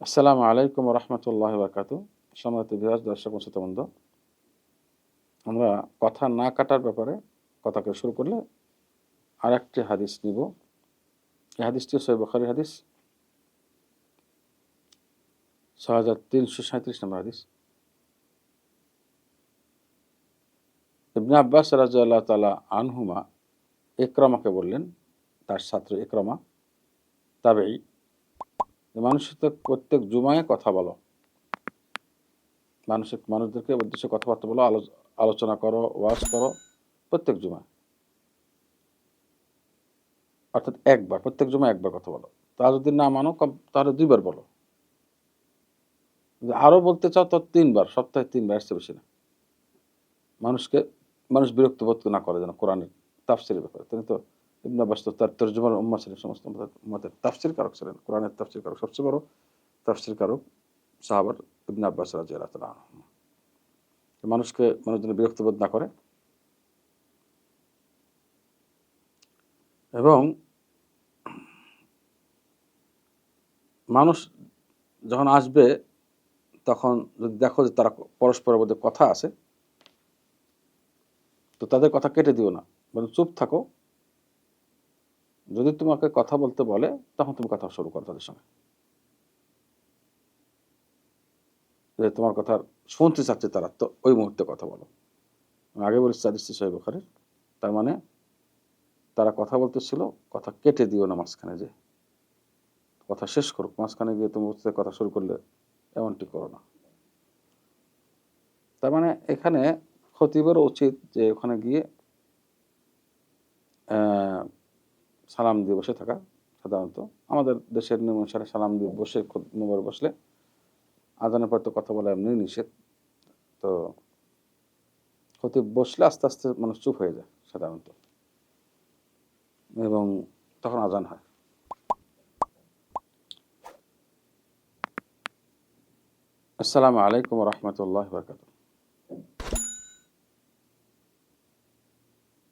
আসসালামু আলাইকুম রহমতুল্লাহ বারকাতু। সম্মানিত ভিউয়ার্স, দর্শক ও শ্রোতাবৃন্দ, আমরা কথা না কাটার ব্যাপারে কথাকে শুরু করলে আরেকটি হাদিস নিব। এই হাদিসটি সহিহ বুখারীর হাদিস ৬৩৩৭ নম্বর হাদিস। ইবনে আব্বাস রাদিয়াল্লাহু তাআলা আনহুমা ইকরামাকে বললেন, তার ছাত্র ইকরামা তাবেঈ, মানুষের সাথে প্রত্যেক জুমায় কথা বলো, মানুষদেরকে উদ্দেশ্যে কথাবার্তা বলো, আলোচনা করো, ওয়াজ করো প্রত্যেক জুমায়, অর্থাৎ একবার, প্রত্যেক জুমায় একবার কথা বলো। তা যদি না মানো তাহলে ২ বার বলো। যদি আরো বলতে চাও তো ৩ বার, সপ্তাহে ৩ বার, এর চেয়ে বেশি না। মানুষ বিরক্ত বোধ না করে যেন কোরআনের তাফসিরের ব্যাপারে। তিনি তো ইবনে আব্বাস তো তার তরজমার উম্মাহ ছিলেন, সমস্ত উম্মতের তাফসির কারক ছিলেন, কোরআনের তাফসির কারক, সবচেয়ে বড় তাফসির কারক সাহাবার ইবনে আব্বাস রাদিয়াল্লাহু তাআলা আনহু। মানুষ যেন বিরক্ত বোধ না করে, এবং মানুষ যখন আসবে তখন যদি দেখো যে তারা পরস্পরের মধ্যে কথা আছে, তো তাদের কথা কেটে দিও না, বরং চুপ থাকো। যদি তোমাকে কথা বলতে বলে তখন তুমি কথা শুরু করো তাদের সঙ্গে, যে তোমার কথা শুনতে চাচ্ছে তারা, তো ওই মুহূর্তে কথা বলো। আমি আগে বলেছি হাদিসটি সহিহ বুখারীর। তার মানে তারা কথা বলতেছিল, কথা কেটে দিও না মাঝখানে, যে কথা শেষ করো, মাঝখানে গিয়ে তুমি কথা শুরু করলে এমনটি করো না। তার মানে এখানে খতিবেরও উচিত যে ওখানে গিয়ে সালাম দিয়ে বসে থাকা। সাধারণত আমাদের দেশের নিয়ম অনুসারে সালাম দিয়ে বসে মেম্বারে বসলে, আজানের পর তো কথা বলা এমনি নিষেধ। তো খতিব বসলে আস্তে আস্তে মানুষ চুপ হয়ে যায় সাধারণত, এবং তখন আজান হয়। আসসালামু আলাইকুম রহমতুল্লাহ বারকাতুহু।